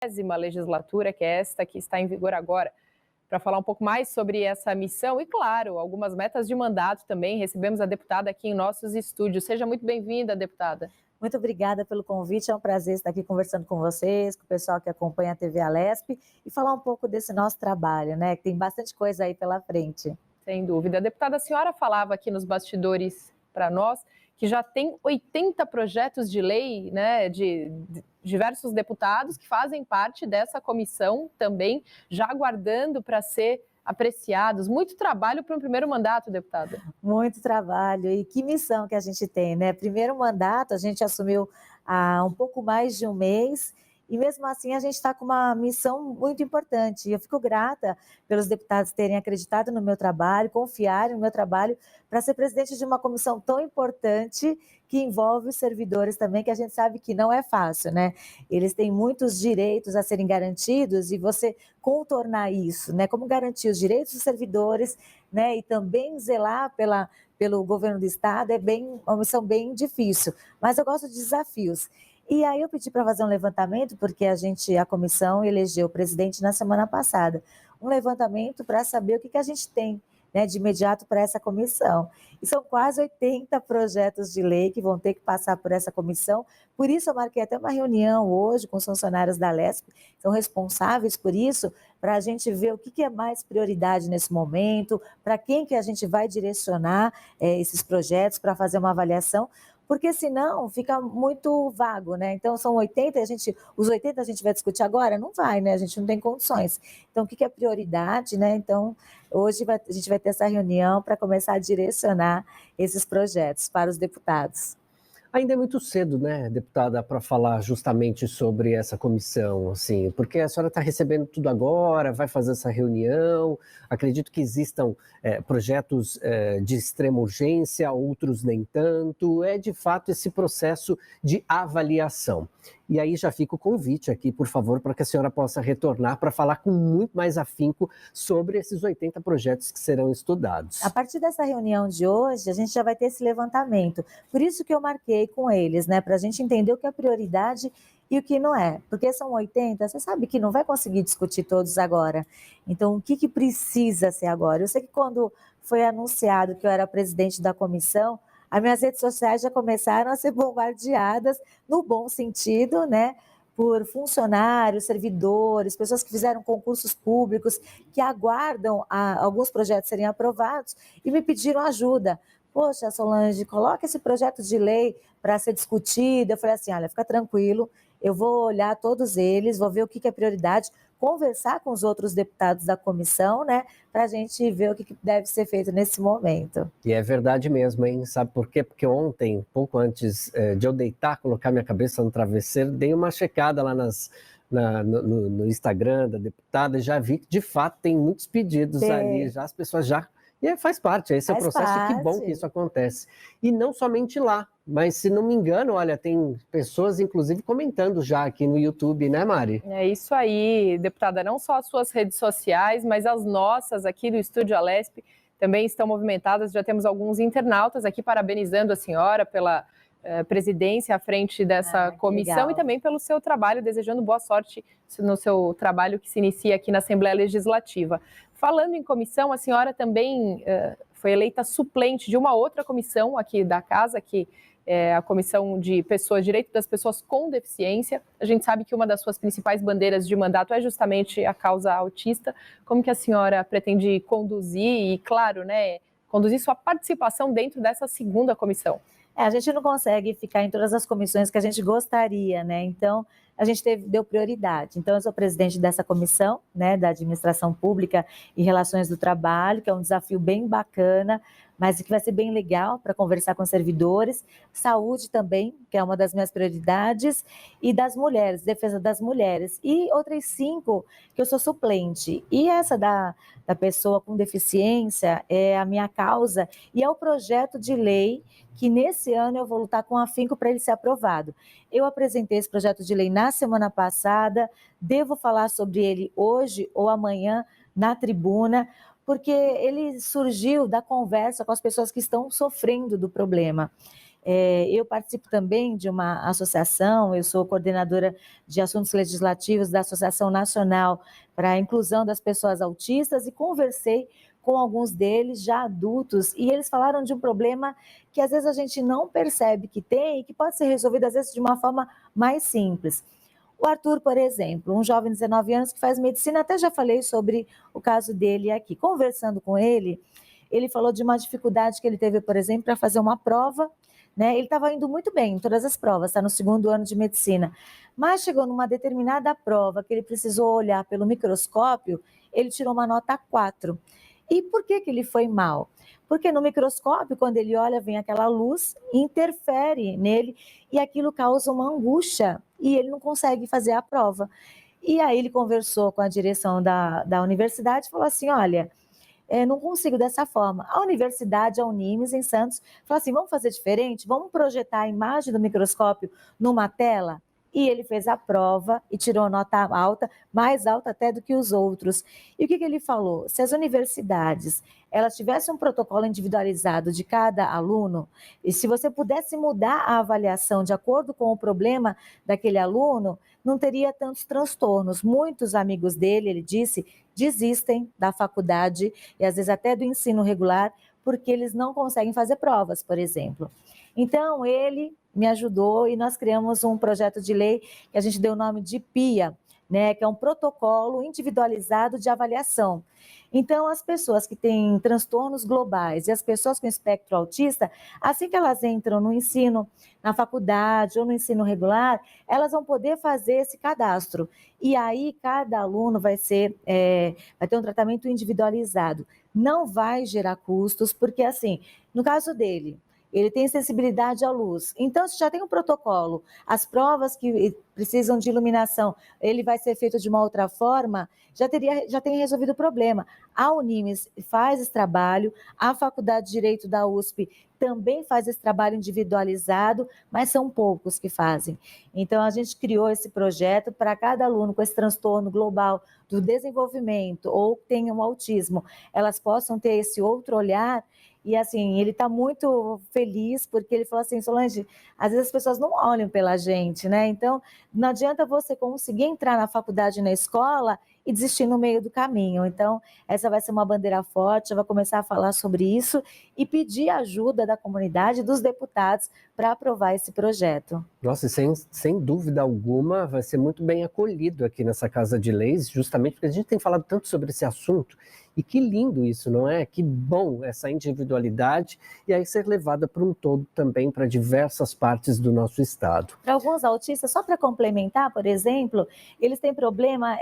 30ª legislatura, que é esta que está em vigor agora. Para falar um pouco mais sobre essa missão e, claro, algumas metas de mandato também, recebemos a deputada aqui em nossos estúdios. Seja muito bem-vinda, deputada. Muito obrigada pelo convite, é um prazer estar aqui conversando com vocês, com o pessoal que acompanha a TV Alesp e falar um pouco desse nosso trabalho, né? Que tem bastante coisa aí pela frente. Sem dúvida. Deputada, a senhora falava aqui nos bastidores para nós que já tem 80 projetos de lei, né, de diversos deputados que fazem parte dessa comissão também, já aguardando para ser apreciados. Muito trabalho para um primeiro mandato, deputada. Muito trabalho e que missão que a gente tem, né? Primeiro mandato, a gente assumiu há um pouco mais de um mês e mesmo assim a gente está com uma missão muito importante. E eu fico grata pelos deputados terem acreditado no meu trabalho, confiarem no meu trabalho para ser presidente de uma comissão tão importante que envolve os servidores também, que a gente sabe que não é fácil, né? Eles têm muitos direitos a serem garantidos e você contornar isso, né? Como garantir os direitos dos servidores, né? E também zelar pelo governo do estado é uma missão bem difícil, mas eu gosto de desafios. E aí eu pedi para fazer um levantamento, porque a comissão elegeu o presidente na semana passada, um levantamento para saber o que a gente tem, né, de imediato para essa comissão. E são quase 80 projetos de lei que vão ter que passar por essa comissão, por isso eu marquei até uma reunião hoje com os funcionários da Alesp, que são responsáveis por isso, para a gente ver o que é mais prioridade nesse momento, para quem que a gente vai direcionar esses projetos para fazer uma avaliação, porque senão fica muito vago, né? Então são 80, os 80 a gente vai discutir agora? Não vai, né? A gente não tem condições. Então o que é prioridade, né? Então hoje a gente vai ter essa reunião para começar a direcionar esses projetos para os deputados. Ainda é muito cedo, né, deputada, para falar justamente sobre essa comissão, assim, porque a senhora está recebendo tudo agora, vai fazer essa reunião, acredito que existam projetos de extrema urgência, outros nem tanto, é de fato esse processo de avaliação. E aí já fica o convite aqui, por favor, para que a senhora possa retornar para falar com muito mais afinco sobre esses 80 projetos que serão estudados. A partir dessa reunião de hoje, a gente já vai ter esse levantamento. Por isso que eu marquei com eles, né? Para a gente entender o que é prioridade e o que não é. Porque são 80, você sabe que não vai conseguir discutir todos agora. Então, o que precisa ser agora? Eu sei que quando foi anunciado que eu era presidente da comissão, as minhas redes sociais já começaram a ser bombardeadas, no bom sentido, né? Por funcionários, servidores, pessoas que fizeram concursos públicos, que aguardam alguns projetos serem aprovados e me pediram ajuda. Poxa, Solange, coloca esse projeto de lei para ser discutido. Eu falei assim, olha, fica tranquilo, eu vou olhar todos eles, vou ver o que é prioridade, conversar com os outros deputados da comissão, né, para a gente ver o que deve ser feito nesse momento. E é verdade mesmo, hein? Sabe por quê? Porque ontem, pouco antes de eu deitar, colocar minha cabeça no travesseiro, dei uma checada lá no Instagram da deputada e já vi que, de fato, tem muitos pedidos ali, já as pessoas já... E faz parte, esse é o processo, e que bom que isso acontece. E não somente lá, mas se não me engano, olha, tem pessoas, inclusive, comentando já aqui no YouTube, né, Mari? É isso aí, deputada, não só as suas redes sociais, mas as nossas aqui do Estúdio Alesp também estão movimentadas, já temos alguns internautas aqui parabenizando a senhora pela presidência à frente dessa comissão legal. E também pelo seu trabalho, desejando boa sorte no seu trabalho que se inicia aqui na Assembleia Legislativa. Falando em comissão, a senhora também foi eleita suplente de uma outra comissão aqui da casa, que é a Comissão de Direito das Pessoas com Deficiência. A gente sabe que uma das suas principais bandeiras de mandato é justamente a causa autista. Como que a senhora pretende conduzir e, claro, né, conduzir sua participação dentro dessa segunda comissão? A gente não consegue ficar em todas as comissões que a gente gostaria, né? Então, a gente deu prioridade. Então, eu sou presidente dessa comissão, né, da Administração Pública e Relações do Trabalho, que é um desafio bem bacana, mas que vai ser bem legal para conversar com servidores. Saúde também, que é uma das minhas prioridades, e das mulheres, defesa das mulheres. E outras 5 que eu sou suplente. E essa da pessoa com deficiência é a minha causa e é o projeto de lei que nesse ano eu vou lutar com afinco para ele ser aprovado. Eu apresentei esse projeto de lei na semana passada, devo falar sobre ele hoje ou amanhã na tribuna, porque ele surgiu da conversa com as pessoas que estão sofrendo do problema. Eu participo também de uma associação, eu sou coordenadora de assuntos legislativos da Associação Nacional para a Inclusão das Pessoas Autistas e conversei com alguns deles já adultos e eles falaram de um problema que às vezes a gente não percebe que tem e que pode ser resolvido às vezes de uma forma mais simples. O Arthur, por exemplo, um jovem de 19 anos que faz medicina, até já falei sobre o caso dele aqui. Conversando com ele, ele falou de uma dificuldade que ele teve, por exemplo, para fazer uma prova, né? Ele estava indo muito bem em todas as provas, está no 2º ano de medicina, mas chegou numa determinada prova que ele precisou olhar pelo microscópio, ele tirou uma nota 4. E por que ele foi mal? Porque no microscópio, quando ele olha, vem aquela luz, interfere nele e aquilo causa uma angústia e ele não consegue fazer a prova. E aí ele conversou com a direção da universidade e falou assim, olha, não consigo dessa forma. A universidade, a Unimes, em Santos, falou assim, vamos fazer diferente? Vamos projetar a imagem do microscópio numa tela? E ele fez a prova e tirou nota alta, mais alta até do que os outros. E o que ele falou? Se as universidades elas tivessem um protocolo individualizado de cada aluno, e se você pudesse mudar a avaliação de acordo com o problema daquele aluno, não teria tantos transtornos. Muitos amigos dele, ele disse, desistem da faculdade e às vezes até do ensino regular, porque eles não conseguem fazer provas, por exemplo. Então, ele me ajudou e nós criamos um projeto de lei que a gente deu o nome de PIA, né, que é um protocolo individualizado de avaliação. Então, as pessoas que têm transtornos globais e as pessoas com espectro autista, assim que elas entram no ensino, na faculdade ou no ensino regular, elas vão poder fazer esse cadastro. E aí, cada aluno vai ter um tratamento individualizado. Não vai gerar custos, porque assim, no caso dele, ele tem sensibilidade à luz. Então, se já tem um protocolo, as provas que precisam de iluminação, ele vai ser feito de uma outra forma, já tem resolvido o problema. A Unimes faz esse trabalho, a Faculdade de Direito da USP também faz esse trabalho individualizado, mas são poucos que fazem. Então, a gente criou esse projeto para cada aluno com esse transtorno global do desenvolvimento ou que tenha um autismo, elas possam ter esse outro olhar. E assim, ele está muito feliz, porque ele falou assim, Solange, às vezes as pessoas não olham pela gente, né? Então, não adianta você conseguir entrar na faculdade, na escola e desistir no meio do caminho. Então, essa vai ser uma bandeira forte, eu vou começar a falar sobre isso e pedir ajuda da comunidade, dos deputados, para aprovar esse projeto. Nossa, e sem dúvida alguma, vai ser muito bem acolhido aqui nessa Casa de Leis, justamente porque a gente tem falado tanto sobre esse assunto, e que lindo isso, não é? Que bom essa individualidade, e aí ser levada para um todo também para diversas partes do nosso estado. Para alguns autistas, só para complementar, por exemplo, eles têm problema,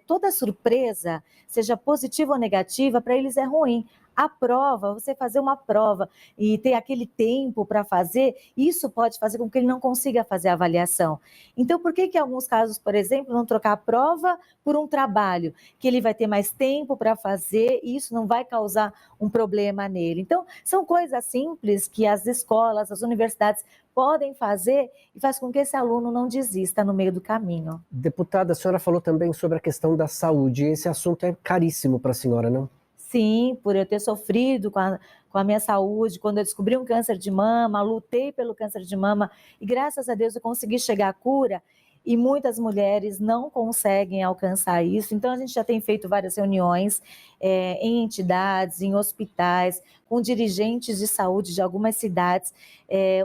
toda surpresa, seja positiva ou negativa, para eles é ruim. A prova, você fazer uma prova e ter aquele tempo para fazer, isso pode fazer com que ele não consiga fazer a avaliação. Então, por que em alguns casos, por exemplo, não trocar a prova por um trabalho, que ele vai ter mais tempo para fazer e isso não vai causar um problema nele? Então, são coisas simples que as escolas, as universidades podem fazer e faz com que esse aluno não desista no meio do caminho. Deputada, a senhora falou também sobre a questão da saúde, e esse assunto é caríssimo para a senhora, não? Sim, por eu ter sofrido com a minha saúde, quando eu descobri um câncer de mama, lutei pelo câncer de mama e graças a Deus eu consegui chegar à cura e muitas mulheres não conseguem alcançar isso. Então a gente já tem feito várias reuniões em entidades, em hospitais, com dirigentes de saúde de algumas cidades.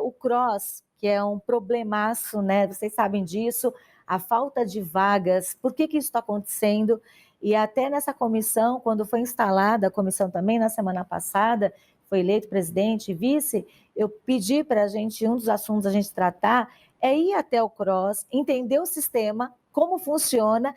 O CROSS, que é um problemaço, né? Vocês sabem disso, a falta de vagas, por que isso está acontecendo? E até nessa comissão, quando foi instalada a comissão também, na semana passada, foi eleito presidente e vice, eu pedi para a gente, um dos assuntos a gente tratar, é ir até o CROSS, entender o sistema, como funciona